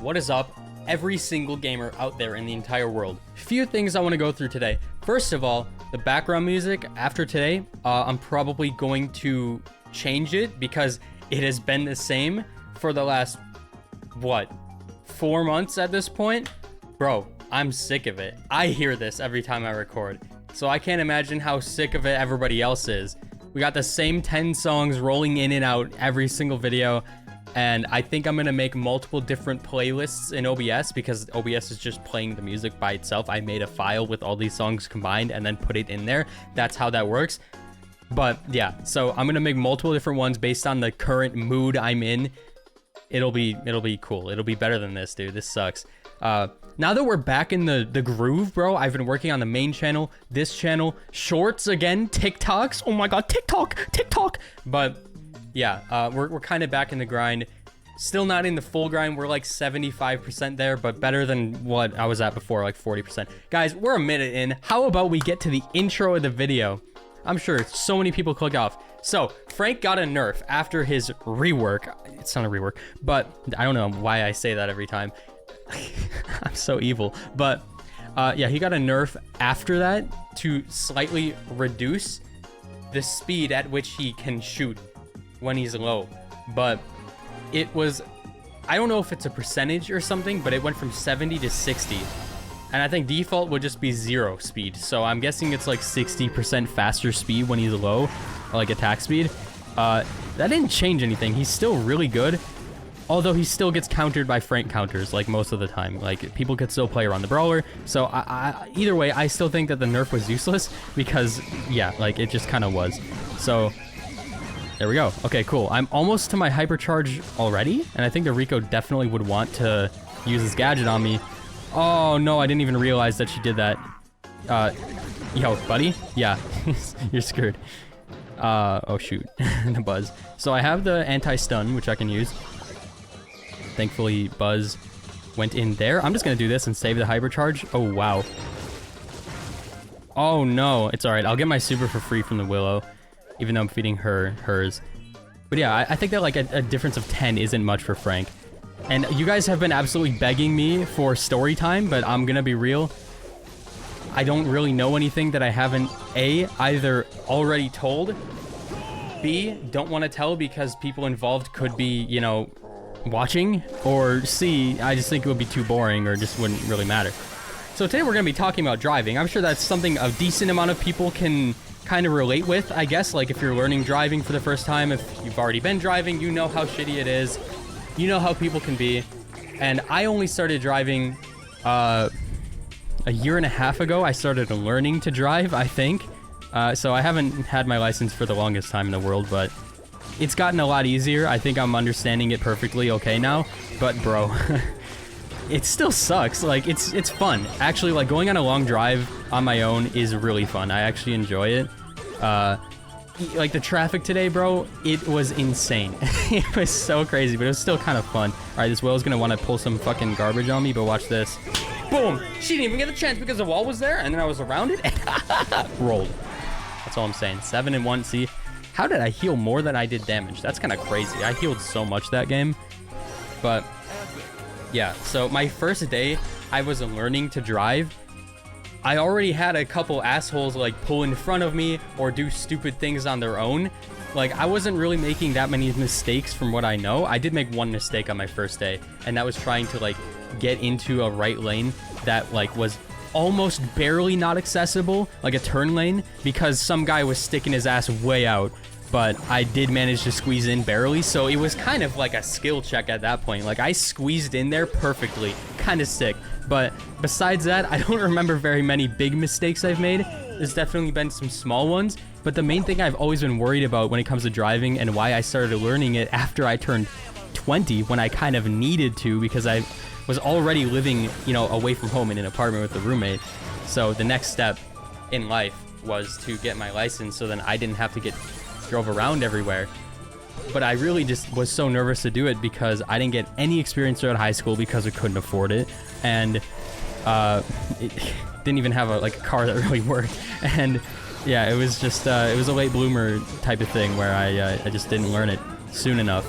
What is up, every single gamer out there in the entire world? Few things I want to go through today. First of all, the background music after today, I'm probably going to change it because it has been the same for the last, what, 4 months at this point? Bro, I'm sick of it. I hear this every time I record, so I can't imagine how sick of it everybody else is. We got the same 10 songs rolling in and out every single video. And I think I'm gonna make multiple different playlists in OBS because OBS is just playing the music by itself. I made a file with all these songs combined and then put it in there. That's how that works. But yeah, so I'm gonna make multiple different ones based on the current mood I'm in. It'll be cool. It'll be better than this, dude. This sucks. Now that we're back in the groove, bro, I've been working on the main channel, this channel, shorts again, TikToks. Oh my god, TikTok. But yeah, we're kind of back in the grind. Still not in the full grind. We're like 75% there, but better than what I was at before, like 40%. Guys, we're a minute in. How about we get to the intro of the video? I'm sure so many people click off. So, Frank got a nerf after his rework. It's not a rework, but I don't know why I say that every time. I'm so evil. But, yeah, he got a nerf after that to slightly reduce the speed at which he can shoot when he's low. But it was, I don't know if it's a percentage or something, but it went from 70 to 60. And I think default would just be 0 speed. So I'm guessing it's like 60% faster speed when he's low, or like attack speed. That didn't change anything. He's still really good. Although he still gets countered by Frank counters, like most of the time. Like, people could still play around the brawler. So either way, I still think that the nerf was useless because, yeah, like it just kind of was. So there we go. Okay, cool. I'm almost to my hypercharge already, and I think the Rico definitely would want to use this gadget on me. Oh no, I didn't even realize that she did that. Yo, buddy? Yeah, you're screwed. Oh shoot, the Buzz. So I have the anti-stun, which I can use. Thankfully, Buzz went in there. I'm just gonna do this and save the hypercharge. Oh wow. Oh no, it's alright. I'll get my super for free from the Willow, even though I'm feeding her hers. But yeah, I think that like a difference of 10 isn't much for Frank. And you guys have been absolutely begging me for story time, but I'm gonna be real. I don't really know anything that I haven't A, either already told, B, don't want to tell because people involved could be, you know, watching, or C, I just think it would be too boring or just wouldn't really matter. So today we're gonna be talking about driving. I'm sure that's something a decent amount of people can kind of relate with, I guess. Like if you're learning driving for the first time, if you've already been driving, you know how shitty it is. You know how people can be. And I only started driving a year and a half ago. I started learning to drive, I think. So I haven't had my license for the longest time in the world, but it's gotten a lot easier. I think I'm understanding it perfectly okay now. But bro, it still sucks. Like it's fun. Actually, like going on a long drive on my own is really fun. I actually enjoy it. Like the traffic today, bro, it was insane. It was so crazy, but it was still kind of fun. All right, this Will's gonna want to pull some fucking garbage on me, but watch this. Boom! She didn't even get the chance because the wall was there, and then I was around it and rolled. That's all I'm saying. 7-1. See, how did I heal more than I did damage? That's kind of crazy. I healed so much that game. But yeah, so my first day, I was learning to drive. I already had a couple assholes like pull in front of me or do stupid things on their own. Like I wasn't really making that many mistakes from what I know. I did make one mistake on my first day, and that was trying to like get into a right lane that like was almost barely not accessible, like a turn lane, because some guy was sticking his ass way out. But I did manage to squeeze in barely, so it was kind of like a skill check at that point. Like I squeezed in there perfectly, kind of sick. But besides that, I don't remember very many big mistakes I've made. There's definitely been some small ones, but the main thing I've always been worried about when it comes to driving and why I started learning it after I turned 20, when I kind of needed to because I was already living, you know, away from home in an apartment with a roommate. So the next step in life was to get my license so then I didn't have to get drove around everywhere. But I really just was so nervous to do it because I didn't get any experience throughout high school because I couldn't afford it, and it didn't even have a car that really worked. And yeah, it was just it was a late bloomer type of thing where I just didn't learn it soon enough.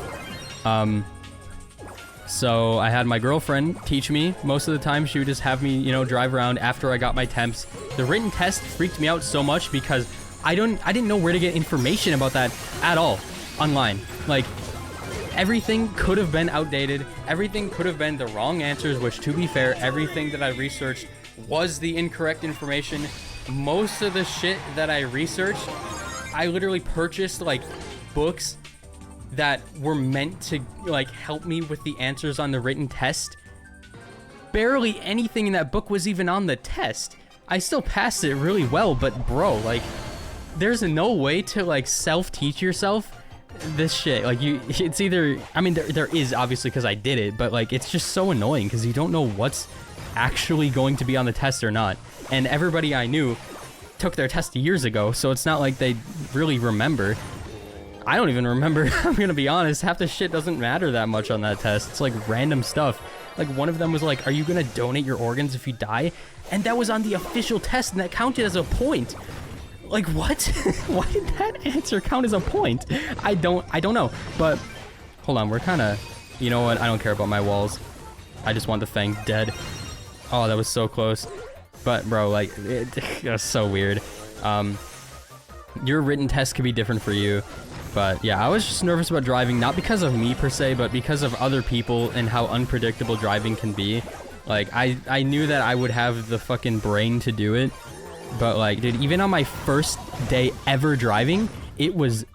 So I had my girlfriend teach me. Most of the time she would just have me, you know, drive around after I got my temps. The written test freaked me out so much because I didn't know where to get information about that at all online. Like, everything could have been outdated. Everything could have been the wrong answers, which, to be fair, everything that I researched was the incorrect information. Most of the shit that I researched, I literally purchased, like, books that were meant to, like, help me with the answers on the written test. Barely anything in that book was even on the test. I still passed it really well, but bro, like, there's no way to, like, self-teach yourself this shit. Like, it's either, I mean, there is, obviously, because I did it, but, like, it's just so annoying because you don't know what's actually going to be on the test or not. And everybody I knew took their test years ago, so it's not like they really remember. I don't even remember. I'm gonna be honest, half the shit doesn't matter that much on that test. It's like random stuff. Like, one of them was like, are you gonna donate your organs if you die? And that was on the official test, and that counted as a point. Like, what? Why did that answer count as a point? I don't know. But hold on, we're kind of, you know what? I don't care about my walls. I just want the Fang dead. Oh, that was so close. But bro, like, it was so weird. Your written test could be different for you. But yeah, I was just nervous about driving, not because of me per se, but because of other people and how unpredictable driving can be. Like, I knew that I would have the fucking brain to do it. But like, dude, even on my first day ever driving, it was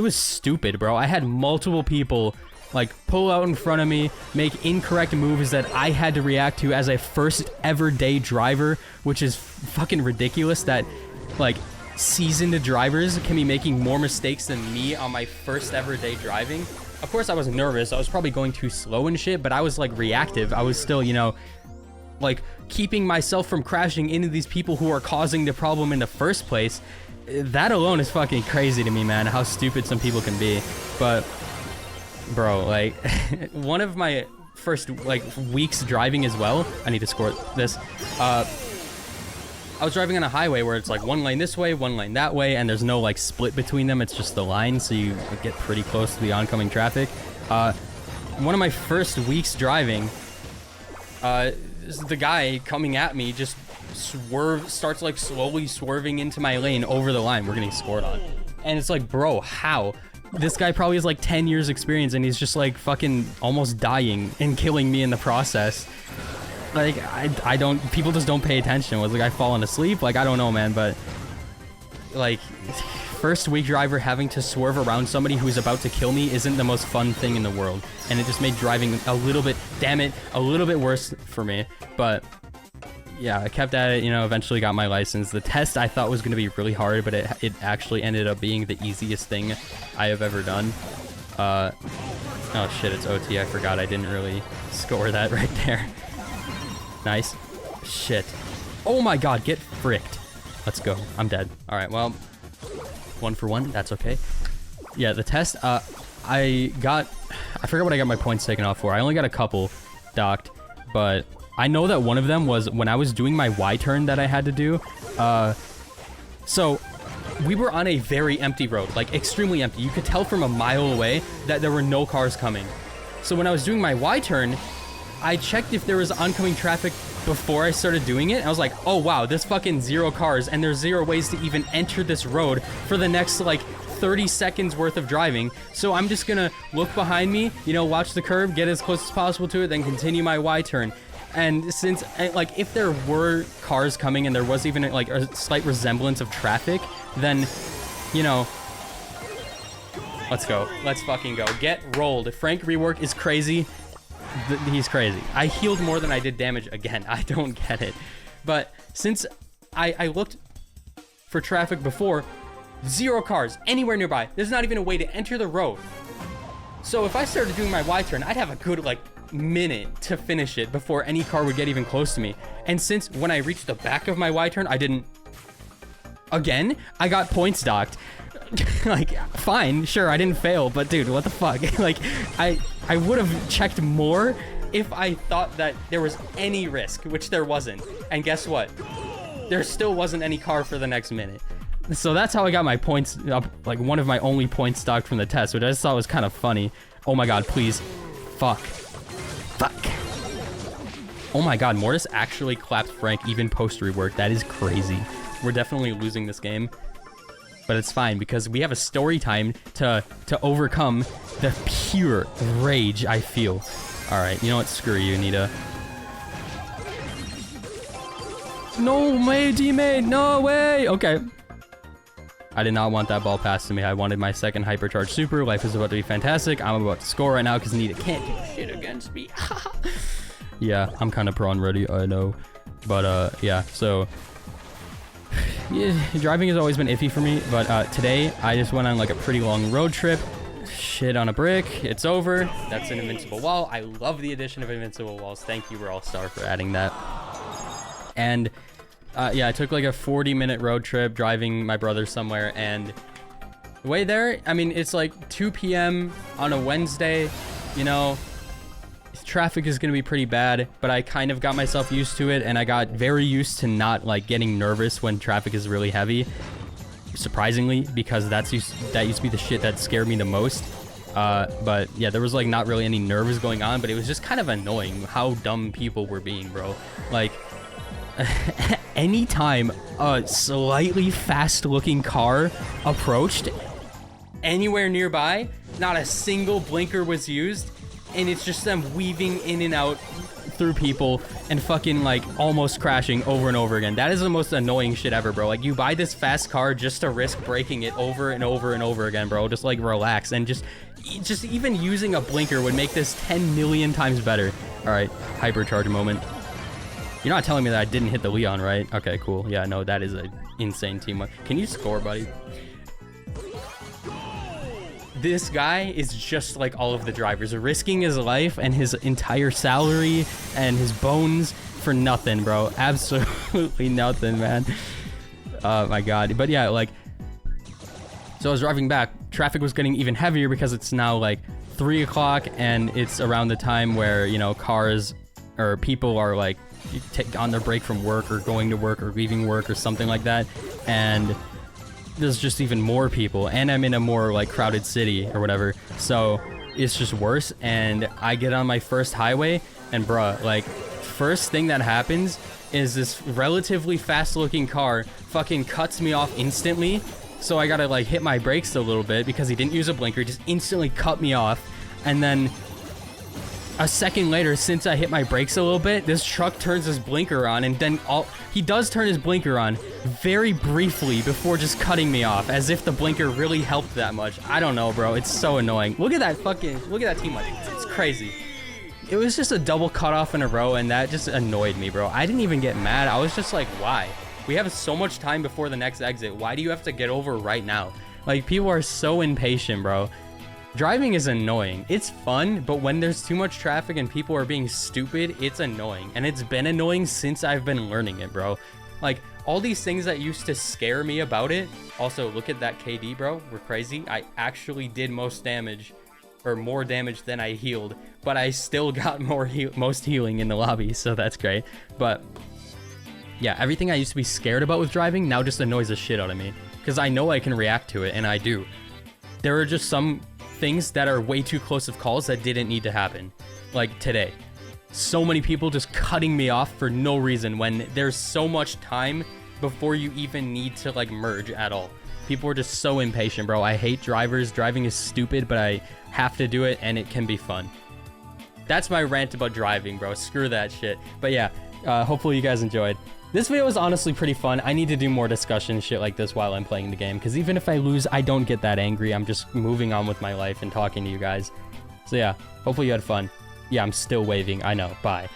stupid, bro. I had multiple people like pull out in front of me, make incorrect moves that I had to react to as a first ever day driver, which is fucking ridiculous that like seasoned drivers can be making more mistakes than me on my first ever day driving. Of course I was nervous. I was probably going too slow and shit, but I was like reactive. I was still, you know, like keeping myself from crashing into these people who are causing the problem in the first place. That alone is fucking crazy to me, man, how stupid some people can be. But bro, like one of my first like weeks driving as well, I need to score this, I was driving on a highway where it's like one lane this way, one lane that way, and there's no like split between them. It's just the line, so you get pretty close to the oncoming traffic. One of my first weeks driving, the guy coming at me just starts like slowly swerving into my lane over the line. We're getting scored on. And it's like, bro, how? This guy probably has like 10 years experience and he's just like fucking almost dying and killing me in the process. Like, I don't, people just don't pay attention. Was the guy falling asleep? Like, I don't know, man, but like, first week driver having to swerve around somebody who's about to kill me isn't the most fun thing in the world. And it just made driving a little bit, damn it, a little bit worse for me. But yeah, I kept at it, you know, eventually got my license. The test I thought was going to be really hard, but it actually ended up being the easiest thing I have ever done. Oh shit, it's OT. I forgot I didn't really score that right there. Nice. Shit. Oh my god, get fricked. Let's go. I'm dead. All right, well, 1 for 1. That's okay. Yeah, the test, I forgot what I got my points taken off for. I only got a couple docked, but I know that one of them was when I was doing my Y turn that I had to do. So we were on a very empty road, like extremely empty. You could tell from a mile away that there were no cars coming. So when I was doing my Y turn, I checked if there was oncoming traffic before I started doing it. I was like, oh wow, there's fucking 0 cars and there's 0 ways to even enter this road for the next like 30 seconds worth of driving. So I'm just gonna look behind me, you know, watch the curb, get as close as possible to it, then continue my Y turn. And since, like, if there were cars coming and there was even like a slight resemblance of traffic, then, you know, let's go. Let's fucking go. Get rolled. If Frank rework is crazy, he's crazy. I healed more than I did damage again. I don't get it. But since I looked for traffic before, 0 cars anywhere nearby. There's not even a way to enter the road. So if I started doing my Y turn, I'd have a good like minute to finish it before any car would get even close to me. And since when I reached the back of my Y turn, I didn't, again, I got points docked. Like, fine, sure, I didn't fail, but dude, what the fuck? Like, I would have checked more if I thought that there was any risk, which there wasn't. And guess what? There still wasn't any car for the next minute. So that's how I got my points up, like one of my only points docked from the test, which I just thought was kind of funny. Oh my god, please. Fuck. Fuck. Oh my god, Mortis actually clapped Frank even post rework. That is crazy. We're definitely losing this game. But it's fine because we have a story time to overcome the pure rage I feel. All right, you know what? Screw you, Nita. No way, teammate. No way. Okay. I did not want that ball passed to me. I wanted my second hypercharged super. Life is about to be fantastic. I'm about to score right now because Nita can't do shit against me. Yeah, I'm kind of prawn ready, I know. But, yeah, so... yeah, driving has always been iffy for me, but today I just went on like a pretty long road trip. Shit on a brick. It's over. That's an invincible wall. I love the addition of invincible walls. Thank you, Raw Star, for adding that. And... yeah, I took like a 40-minute road trip driving my brother somewhere, and the way there, I mean, it's like 2 p.m. on a Wednesday, you know, traffic is going to be pretty bad, but I kind of got myself used to it, and I got very used to not like getting nervous when traffic is really heavy, surprisingly, because that used to be the shit that scared me the most. But yeah, there was like not really any nerves going on, but it was just kind of annoying how dumb people were being, bro. Like, anytime a slightly fast-looking car approached anywhere nearby, not a single blinker was used, and it's just them weaving in and out through people and fucking like almost crashing over and over again. That is the most annoying shit ever, bro. Like, you buy this fast car just to risk breaking it over and over and over again, bro. Just like relax, and just even using a blinker would make this 10 million times better. All right, hypercharge moment. You're not telling me that I didn't hit the Leon, right? Okay, cool. Yeah, no, that is an insane teamwork. Can you score, buddy? This guy is just like all of the drivers, risking his life and his entire salary and his bones for nothing, bro. Absolutely nothing, man. Oh my god. But yeah, like, so I was driving back. Traffic was getting even heavier because it's now like 3 o'clock, and it's around the time where, you know, cars or people are like on their break from work or going to work or leaving work or something like that, and there's just even more people, and I'm in a more like crowded city or whatever, so it's just worse. And I get on my first highway, and bruh, like, first thing that happens is this relatively fast looking car fucking cuts me off instantly, so I gotta like hit my brakes a little bit because he didn't use a blinker, just instantly cut me off. And then a second later, since I hit my brakes a little bit, this truck turns his blinker on, and then he does turn his blinker on very briefly before just cutting me off, as if the blinker really helped that much. I don't know, bro. It's so annoying. Look at that team like, it's crazy. It was just a double cutoff in a row, and that just annoyed me, bro. I didn't even get mad. I was just like, why? We have so much time before the next exit. Why do you have to get over right now? Like, people are so impatient, bro. Driving is annoying. It's fun, but when there's too much traffic and people are being stupid, it's annoying. And it's been annoying since I've been learning it, bro. Like, all these things that used to scare me about it. Also, look at that KD, bro. We're crazy. I actually did most damage, or more damage than I healed, but I still got most healing in the lobby, so that's great. But yeah, everything I used to be scared about with driving now just annoys the shit out of me, because I know I can react to it, and I do. There are just some things that are way too close of calls that didn't need to happen. Like today, so many people just cutting me off for no reason when there's so much time before you even need to like merge at all. People are just so impatient, bro. I hate drivers. Driving is stupid, but I have to do it, and it can be fun. That's my rant about driving, bro. Screw that shit. But yeah, hopefully you guys enjoyed. This video was honestly pretty fun. I need to do more discussion shit like this while I'm playing the game, because even if I lose, I don't get that angry. I'm just moving on with my life and talking to you guys. So yeah, hopefully you had fun. Yeah, I'm still waving. I know. Bye.